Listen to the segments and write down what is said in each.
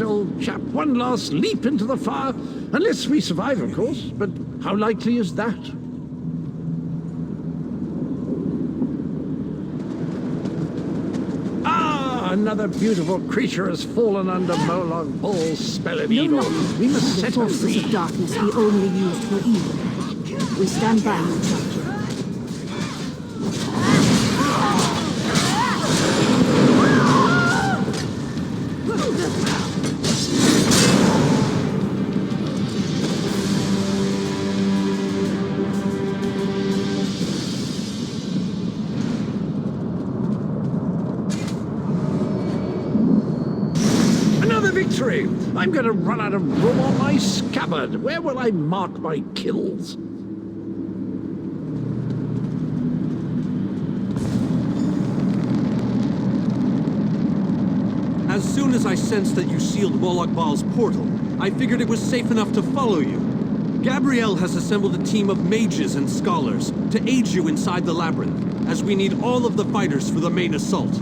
old chap, one last leap into the fire. Unless we survive, of course, but how likely is that? Another beautiful creature has fallen under Moloch Ball's spell of evil. We must set her free. The forces of darkness we only used for evil. We stand by you, Doctor. Victory! I'm going to run out of room on my scabbard. Where will I mark my kills? As soon as I sensed that you sealed Moloch Baal's portal, I figured it was safe enough to follow you. Gabrielle has assembled a team of mages and scholars to aid you inside the labyrinth, as we need all of the fighters for the main assault.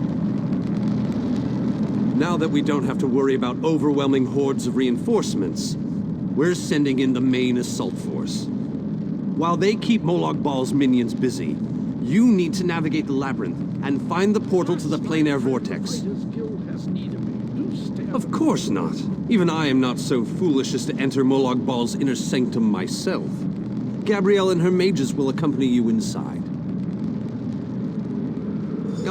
Now that we don't have to worry about overwhelming hordes of reinforcements, we're sending in the main assault force. While they keep Moloch Baal's minions busy, you need to navigate the labyrinth and find the portal to the plein air vortex. Of course not. Even I am not so foolish as to enter Moloch Baal's inner sanctum myself. Gabrielle and her mages will accompany you inside.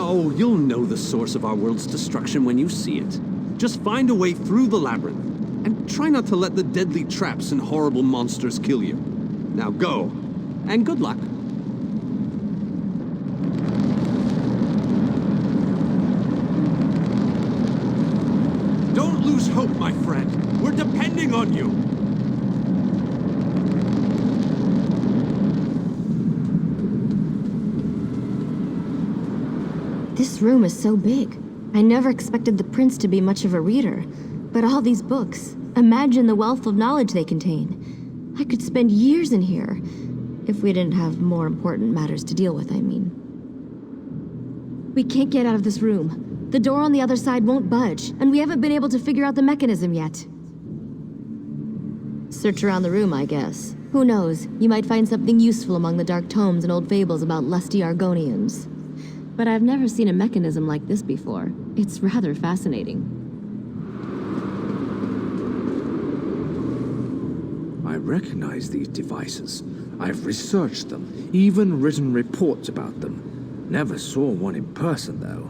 Oh, you'll know the source of our world's destruction when you see it. Just find a way through the labyrinth, and try not to let the deadly traps and horrible monsters kill you. Now go, and good luck. Don't lose hope, my friend. We're depending on you. This room is so big. I never expected the prince to be much of a reader. But all these books, imagine the wealth of knowledge they contain. I could spend years in here, if we didn't have more important matters to deal with, I mean. We can't get out of this room. The door on the other side won't budge, and we haven't been able to figure out the mechanism yet. Search around the room, I guess. Who knows, you might find something useful among the dark tomes and old fables about lusty Argonians. But I've never seen a mechanism like this before. It's rather fascinating. I recognize these devices. I've researched them, even written reports about them. Never saw one in person, though.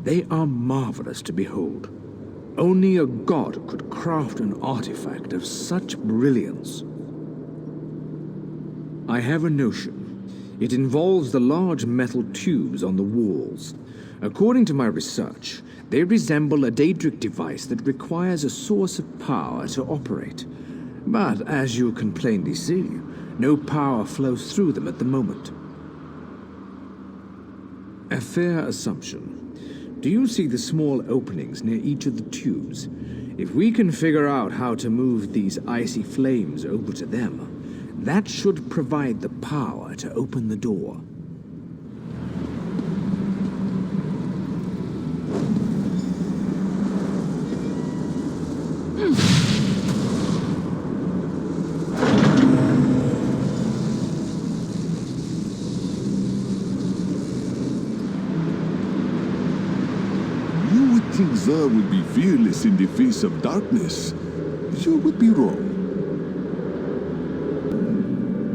They are marvelous to behold. Only a god could craft an artifact of such brilliance. I have a notion. It involves the large metal tubes on the walls. According to my research, they resemble a Daedric device that requires a source of power to operate. But as you can plainly see, no power flows through them at the moment. A fair assumption. Do you see the small openings near each of the tubes? If we can figure out how to move these icy flames over to them, that should provide the power to open the door. You would think Xur would be fearless in the face of darkness. You would be wrong.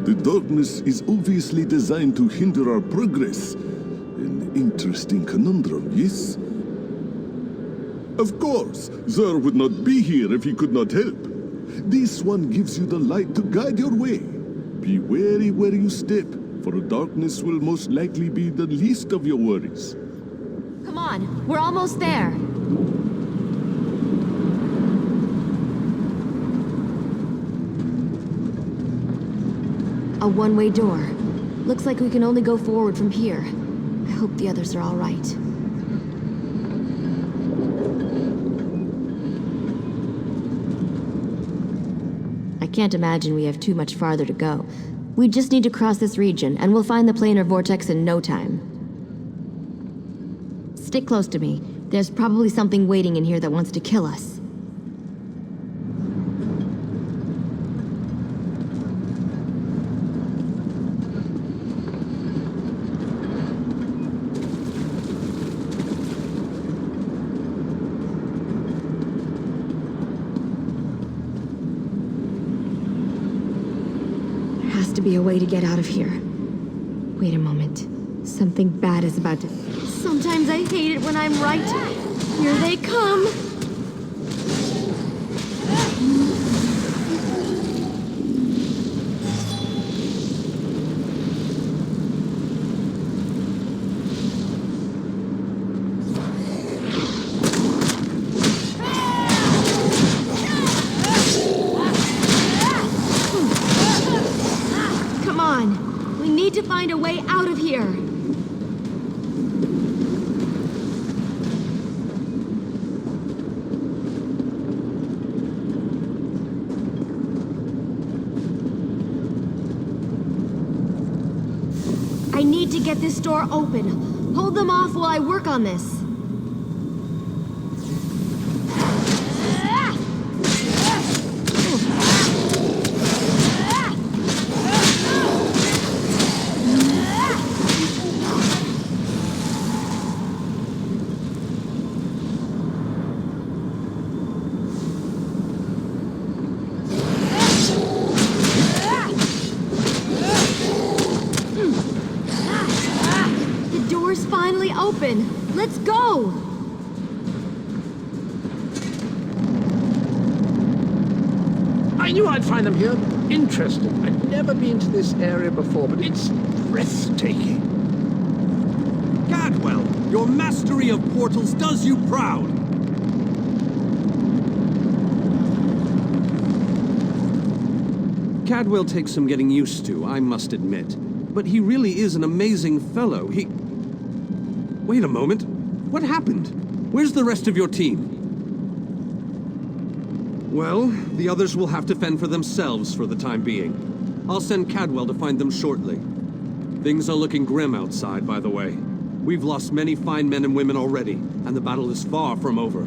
The darkness is obviously designed to hinder our progress. An interesting conundrum, yes? Of course, Xur would not be here if he could not help. This one gives you the light to guide your way. Be wary where you step, for darkness will most likely be the least of your worries. Come on, we're almost there. A one-way door. Looks like we can only go forward from here. I hope the others are all right. I can't imagine we have too much farther to go. We just need to cross this region, and we'll find the planar vortex in no time. Stick close to me. There's probably something waiting in here that wants to kill us. has to be a way to get out of here. Wait a moment. Something bad is about to... Sometimes I hate it when I'm right. Here they come! Come on! We need to find a way out of here! I need to get this door open. Hold them off while I work on this. Open. Let's go! I knew I'd find them here. Interesting. I'd never been to this area before, but it's breathtaking. Cadwell, your mastery of portals does you proud. Cadwell takes some getting used to, I must admit. But he really is an amazing fellow. Wait a moment. What happened? Where's the rest of your team? Well, the others will have to fend for themselves for the time being. I'll send Cadwell to find them shortly. Things are looking grim outside, by the way. We've lost many fine men and women already, and the battle is far from over.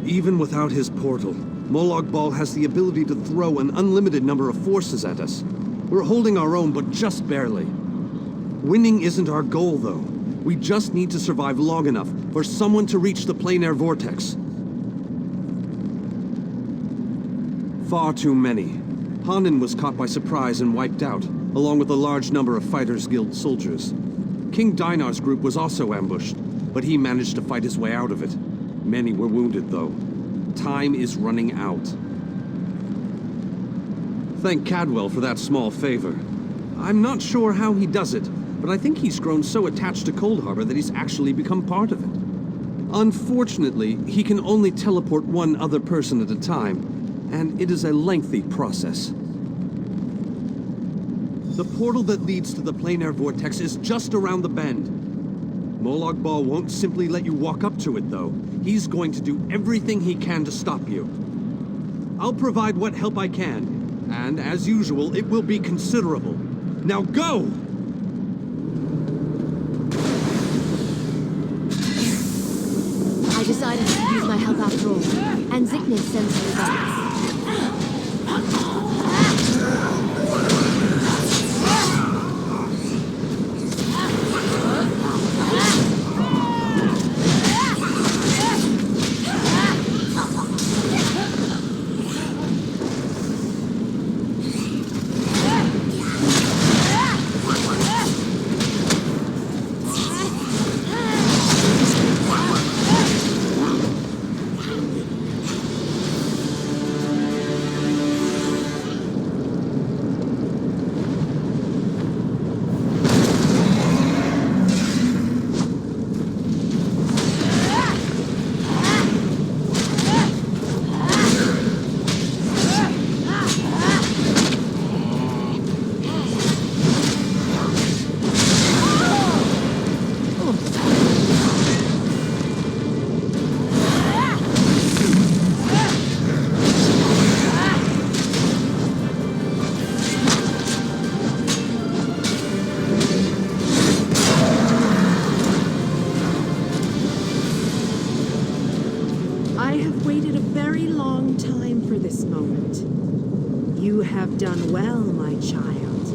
Even without his portal, Molag Bal has the ability to throw an unlimited number of forces at us. We're holding our own, but just barely. Winning isn't our goal, though. We just need to survive long enough for someone to reach the plein air vortex. Far too many. Hanan was caught by surprise and wiped out, along with a large number of Fighters Guild soldiers. King Dinar's group was also ambushed, but he managed to fight his way out of it. Many were wounded, though. Time is running out. Thank Cadwell for that small favor. I'm not sure how he does it, but I think he's grown so attached to Coldharbour that he's actually become part of it. Unfortunately, he can only teleport one other person at a time, and it is a lengthy process. The portal that leads to the plein air vortex is just around the bend. Molag Bal won't simply let you walk up to it, though. He's going to do everything he can to stop you. I'll provide what help I can, and as usual, it will be considerable. Now go! I decided to use my help after all, and Zygmunt sends me results. You have done well, my child.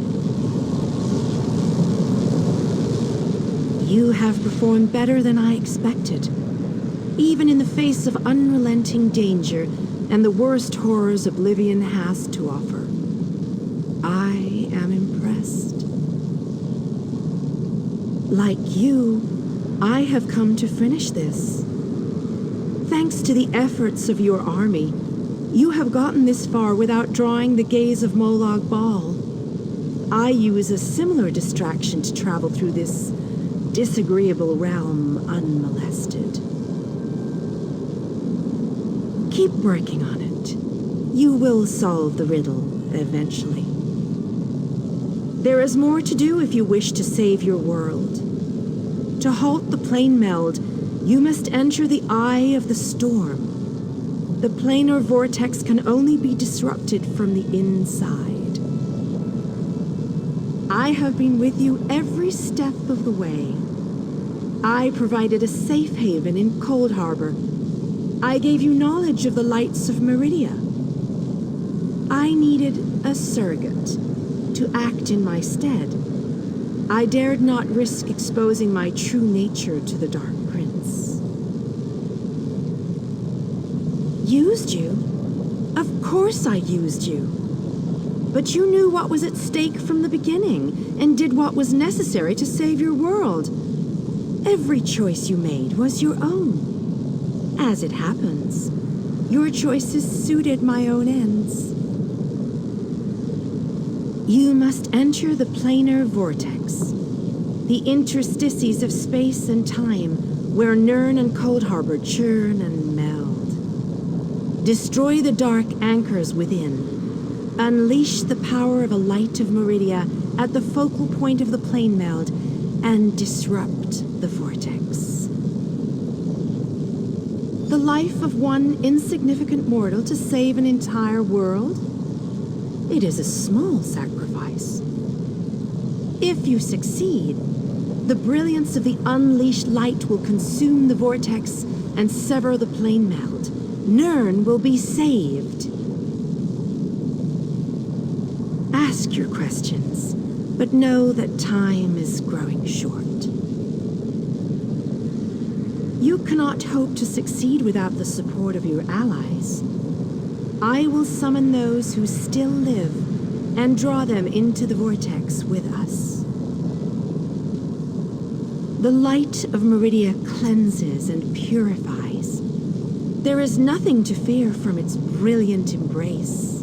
You have performed better than I expected, even in the face of unrelenting danger and the worst horrors Oblivion has to offer. I am impressed. Like you, I have come to finish this. Thanks to the efforts of your army, you have gotten this far without drawing the gaze of Molag Bal. I use a similar distraction to travel through this disagreeable realm unmolested. Keep working on it. You will solve the riddle eventually. There is more to do if you wish to save your world. To halt the plane meld, you must enter the eye of the storm. The planar vortex can only be disrupted from the inside. I have been with you every step of the way. I provided a safe haven in Coldharbour. I gave you knowledge of the lights of Meridia. I needed a surrogate to act in my stead. I dared not risk exposing my true nature to the Dark Prince. Used you? Of course I used you. But you knew what was at stake from the beginning, and did what was necessary to save your world. Every choice you made was your own. As it happens, your choices suited my own ends. You must enter the planar vortex, the interstices of space and time, where Nirn and Coldharbour churn and meld. Destroy the dark anchors within. Unleash the power of a light of Meridia at the focal point of the plane meld, and disrupt the vortex. The life of one insignificant mortal to save an entire world? It is a small sacrifice. If you succeed, the brilliance of the unleashed light will consume the vortex and sever the plane meld. Nirn will be saved. Ask your questions, but know that time is growing short. You cannot hope to succeed without the support of your allies. I will summon those who still live and draw them into the vortex with us. The light of Meridia cleanses and purifies. There is nothing to fear from its brilliant embrace.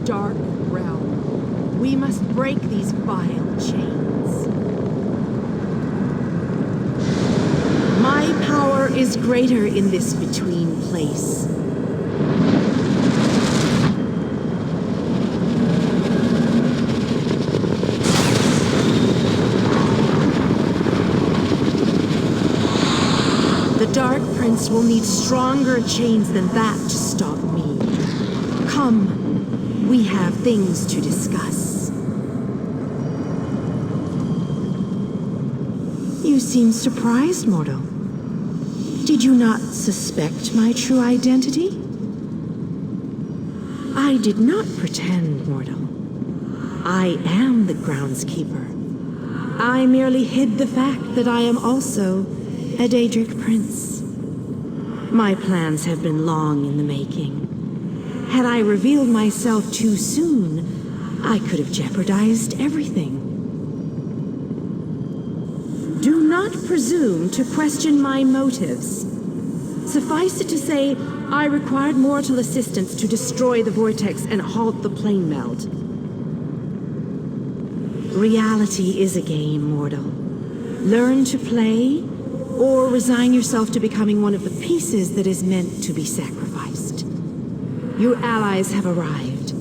Dark realm. We must break these vile chains. My power is greater in this between place. The Dark Prince will need stronger chains than that to stop me. Come. We have things to discuss. You seem surprised, mortal. Did you not suspect my true identity? I did not pretend, mortal. I am the groundskeeper. I merely hid the fact that I am also a Daedric prince. My plans have been long in the making. Had I revealed myself too soon, I could have jeopardized everything. Do not presume to question my motives. Suffice it to say, I required mortal assistance to destroy the vortex and halt the plane meld. Reality is a game, mortal. Learn to play, or resign yourself to becoming one of the pieces that is meant to be sacrificed. Your allies have arrived.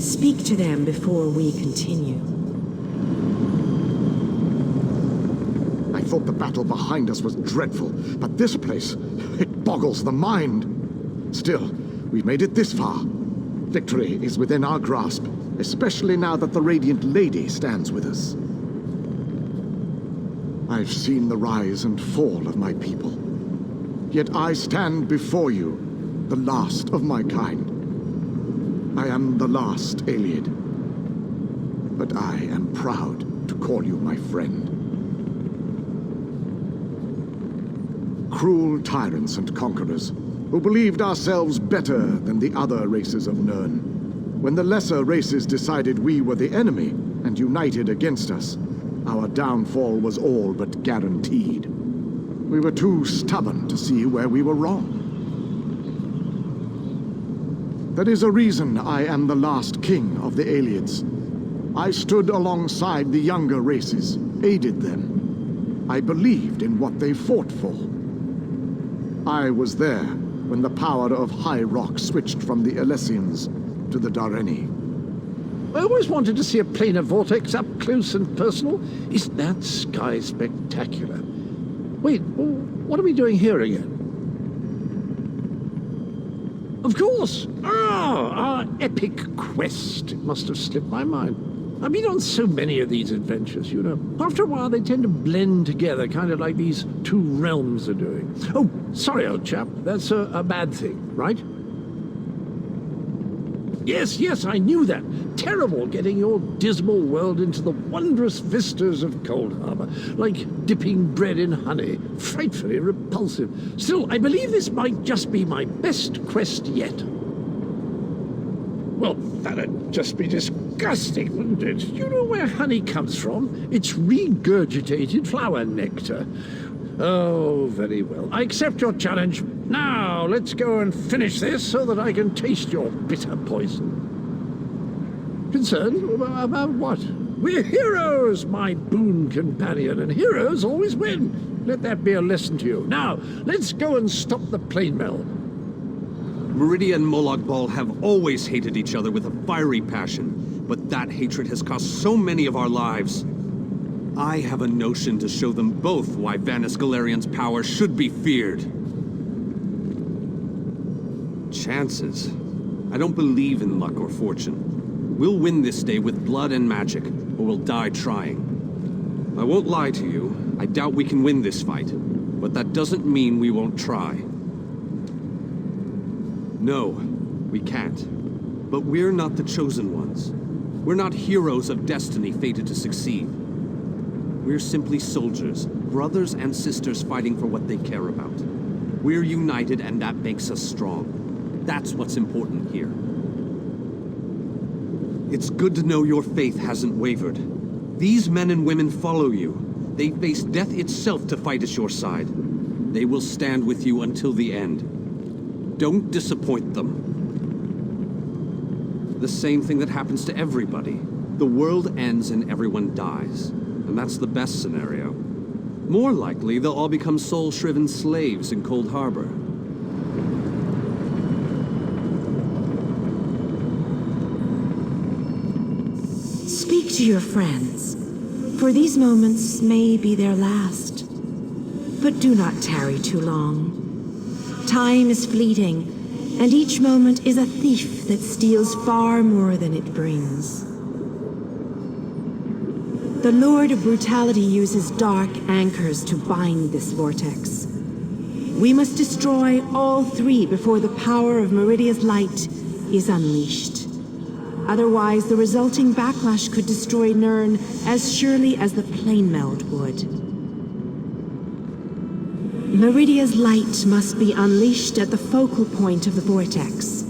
Speak to them before we continue. I thought the battle behind us was dreadful, but this place, it boggles the mind. Still, we've made it this far. Victory is within our grasp, especially now that the Radiant Lady stands with us. I've seen the rise and fall of my people. Yet I stand before you, the last of my kind. I am the last Iliad. But I am proud to call you my friend. Cruel tyrants and conquerors, who believed ourselves better than the other races of Nirn. When the lesser races decided we were the enemy and united against us, our downfall was all but guaranteed. We were too stubborn to see where we were wrong. There is a reason I am the last king of the Aelids. I stood alongside the younger races, aided them. I believed in what they fought for. I was there when the power of High Rock switched from the Alessians to the Dareni. I always wanted to see a planar vortex up close and personal. Isn't that sky spectacular? Wait, what are we doing here again? Of course! Our epic quest. It must have slipped my mind. I've been on so many of these adventures, you know. After a while, they tend to blend together, kind of like these two realms are doing. Oh, sorry, old chap. That's a bad thing, right? Yes, I knew that. Terrible getting your dismal world into the wondrous vistas of Coldharbour, like dipping bread in honey. Frightfully repulsive. Still, I believe this might just be my best quest yet. Well, that'd just be disgusting, wouldn't it? You know where honey comes from? It's regurgitated flower nectar. Oh, very well. I accept your challenge. Now, let's go and finish this so that I can taste your bitter poison. Concerned? About what? We're heroes, my boon companion, and heroes always win. Let that be a lesson to you. Now, let's go and stop the plane mill. Meridia and Molag Bal have always hated each other with a fiery passion, but that hatred has cost so many of our lives. I have a notion to show them both why Vanis Galerian's power should be feared. Chances. I don't believe in luck or fortune. We'll win this day with blood and magic, or we'll die trying. I won't lie to you, I doubt we can win this fight, but that doesn't mean we won't try. No, we can't. But we're not the chosen ones. We're not heroes of destiny fated to succeed. We're simply soldiers, brothers and sisters fighting for what they care about. We're united and that makes us strong. That's what's important here. It's good to know your faith hasn't wavered. These men and women follow you. They face death itself to fight at your side. They will stand with you until the end. Don't disappoint them. The same thing that happens to everybody. The world ends and everyone dies. And that's the best scenario. More likely, they'll all become soul-shriven slaves in Coldharbour. Speak to your friends, for these moments may be their last. But do not tarry too long. Time is fleeting, and each moment is a thief that steals far more than it brings. The Lord of Brutality uses dark anchors to bind this vortex. We must destroy all three before the power of Meridia's light is unleashed. Otherwise, the resulting backlash could destroy Nirn as surely as the plane meld would. Meridia's light must be unleashed at the focal point of the vortex.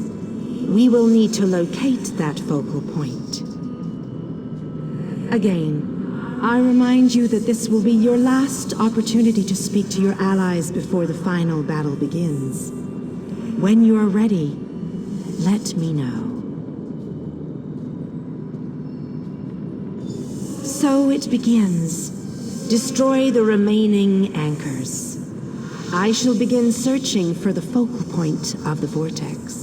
We will need to locate that focal point. Again, I remind you that this will be your last opportunity to speak to your allies before the final battle begins. When you are ready, let me know. So it begins. Destroy the remaining anchors. I shall begin searching for the focal point of the vortex.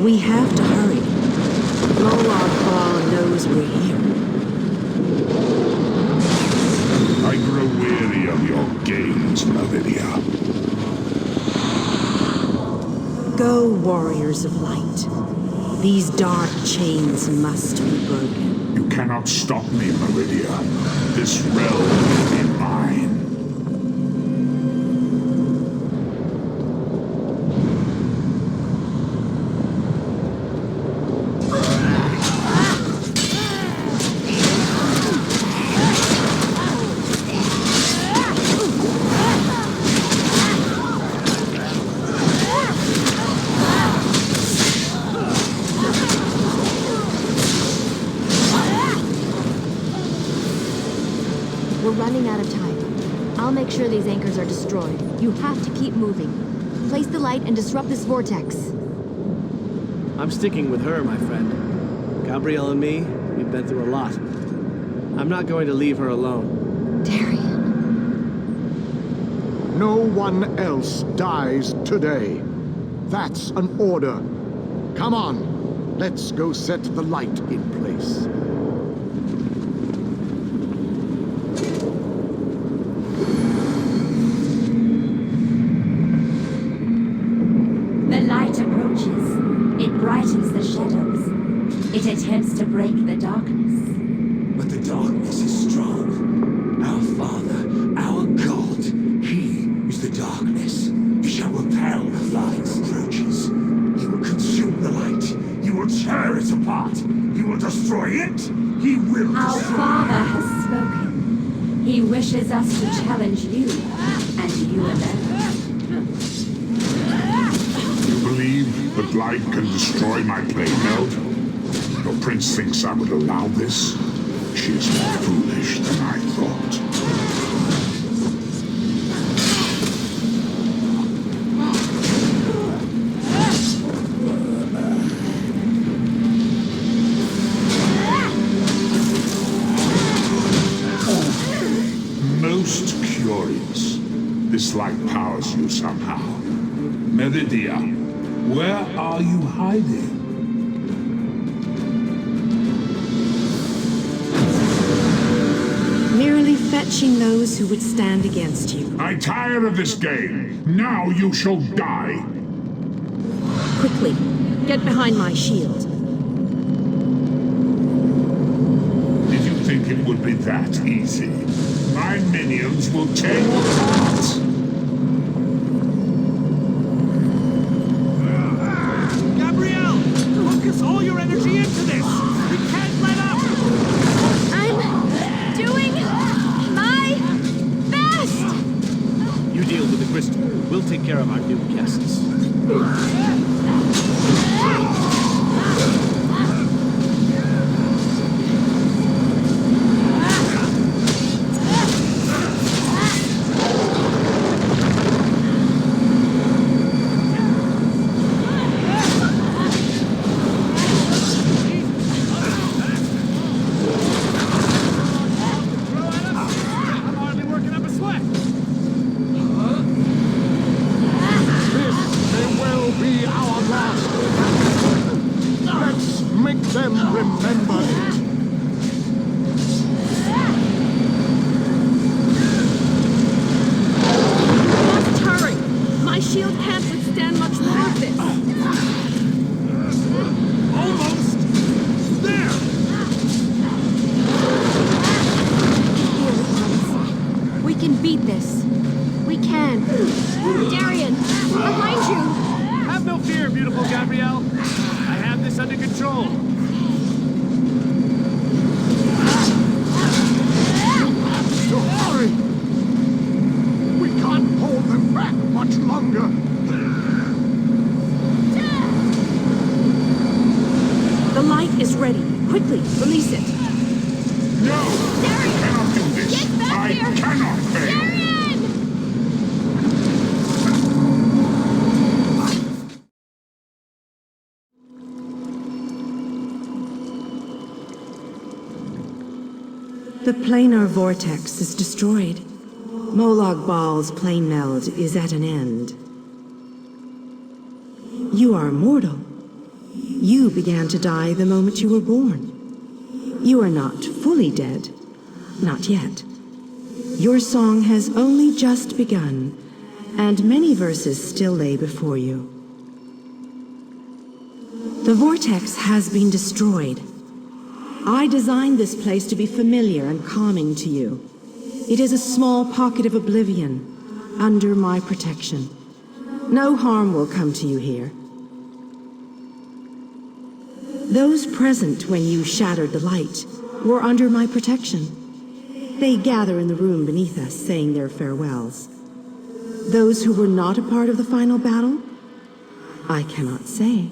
We have to hurry. Molag Bal knows we're here. I grow weary of your games, Meridia. Go, warriors of light. These dark chains must be broken. You cannot stop me, Meridia. This realm will be mine. We're running out of time. I'll make sure these anchors are destroyed. You have to keep moving. Place the light and disrupt this vortex. I'm sticking with her, my friend. Gabrielle and me, we've been through a lot. I'm not going to leave her alone. Darian. No one else dies today. That's an order. Come on. Let's go set the light in place. The light approaches. It brightens the shadows. It attempts to break the darkness. But the darkness is strong. Our Father, our God, He is the darkness. He shall repel the light approaches. He will consume the light. He will tear it apart. He will destroy it. He will Our destroy Father has spoken. He wishes us to challenge you, and you alone. You believe that light can destroy my plane node? Your prince thinks I would allow this? She is more foolish than I thought. Most curious. This light powers you somehow. Meridia, where are you hiding? Merely fetching those who would stand against you. I tire of this game. Now you shall die. Quickly, get behind my shield. Did you think it would be that easy? My minions will tear you apart. Gabrielle! Focus all your energy into this! We can't let up! I'm doing my best! You deal with the crystal. We'll take care of our new guests. I'm hardly working up a sweat! This may well be our last. Let's make them remember it. Must hurry! My shield can't withstand much more of this. Almost! There! Here, Prince. We can beat this. We can. Darian, behind you! Have no fear, beautiful Gabrielle. I have this under control. So hurry! We can't hold them back much longer. The light is ready. Quickly, release it. No! I cannot do this! Get back I here! cannot fail! Darian! The planar vortex is destroyed. Molag Bal's plane meld is at an end. You are immortal. You began to die the moment you were born. You are not fully dead. Not yet. Your song has only just begun, and many verses still lay before you. The vortex has been destroyed. I designed this place to be familiar and calming to you. It is a small pocket of oblivion, under my protection. No harm will come to you here. Those present when you shattered the light were under my protection. They gather in the room beneath us, saying their farewells. Those who were not a part of the final battle, I cannot say.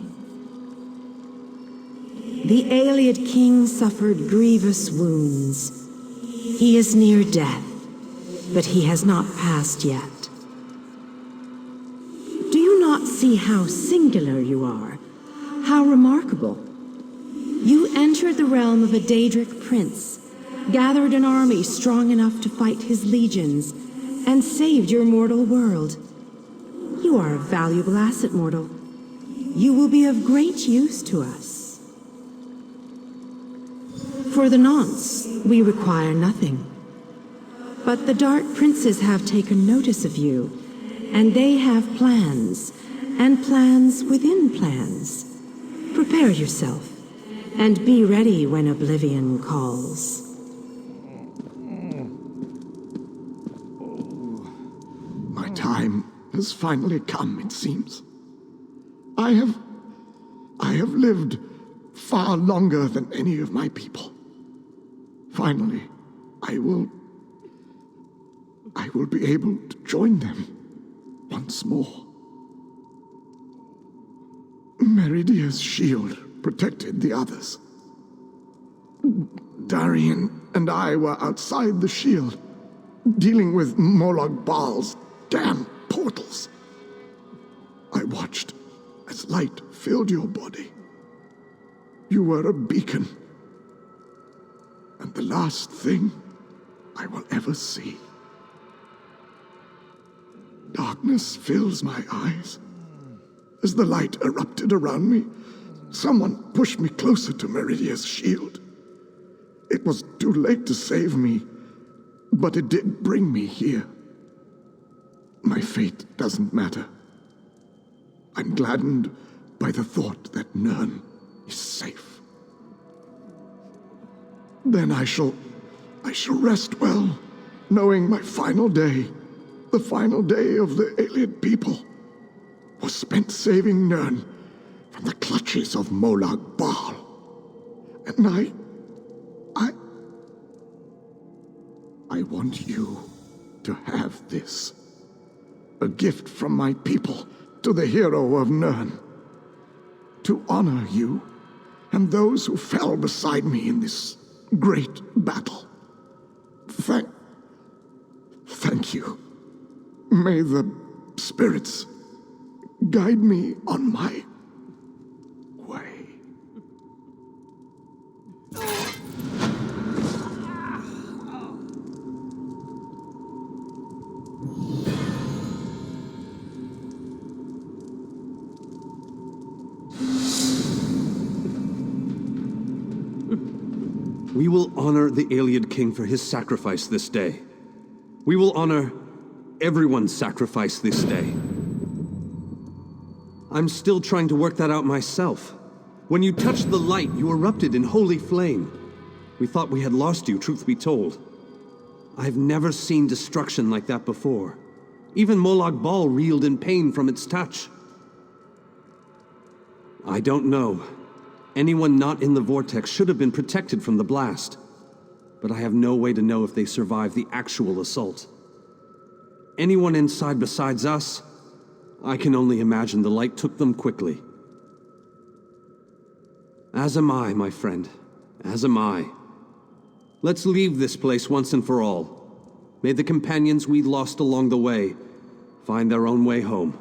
The Ayleid king suffered grievous wounds. He is near death, but he has not passed yet. Do you not see how singular you are? How remarkable? You entered the realm of a Daedric prince, gathered an army strong enough to fight his legions, and saved your mortal world. You are a valuable asset, mortal. You will be of great use to us. For the nonce, we require nothing. But the Dark Princes have taken notice of you, and they have plans, and plans within plans. Prepare yourself, and be ready when Oblivion calls. My time has finally come, it seems. I have lived far longer than any of my people. Finally, I will be able to join them once more. Meridia's shield protected the others. Darian and I were outside the shield, dealing with Molag Bal's damn portals. I watched as light filled your body. You were a beacon, and the last thing I will ever see. Darkness fills my eyes. As the light erupted around me, someone pushed me closer to Meridia's shield. It was too late to save me, but it did bring me here. My fate doesn't matter. I'm gladdened by the thought that Nirn is safe. Then I shall rest well, knowing my final day, the final day of the Ayleid people, was spent saving Nirn from the clutches of Molag Bal. And I want you to have this. A gift from my people to the hero of Nirn. To honor you and those who fell beside me in this great battle. Thank you. May the spirits guide me on my way. We will honor the Ayleid king for his sacrifice this day. We will honor everyone's sacrifice this day. I'm still trying to work that out myself. When you touched the light, you erupted in holy flame. We thought we had lost you, truth be told. I've never seen destruction like that before. Even Molag Bal reeled in pain from its touch. I don't know. Anyone not in the vortex should have been protected from the blast. But I have no way to know if they survived the actual assault. Anyone inside besides us, I can only imagine the light took them quickly. As am I, my friend. As am I. Let's leave this place once and for all. May the companions we lost along the way find their own way home.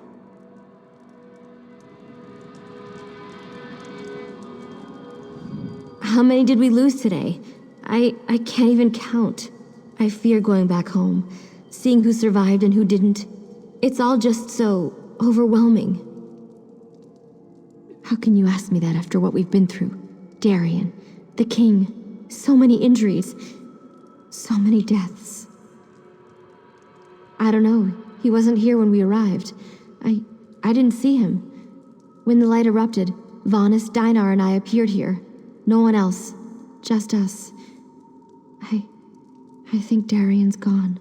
How many did we lose today? I can't even count. I fear going back home, seeing who survived and who didn't. It's all just so overwhelming. How can you ask me that after what we've been through? Darien, the king, so many injuries, so many deaths. I don't know. He wasn't here when we arrived. I didn't see him. When the light erupted, Vanis, Dinar, and I appeared here. No one else. Just us. I think Darien's gone.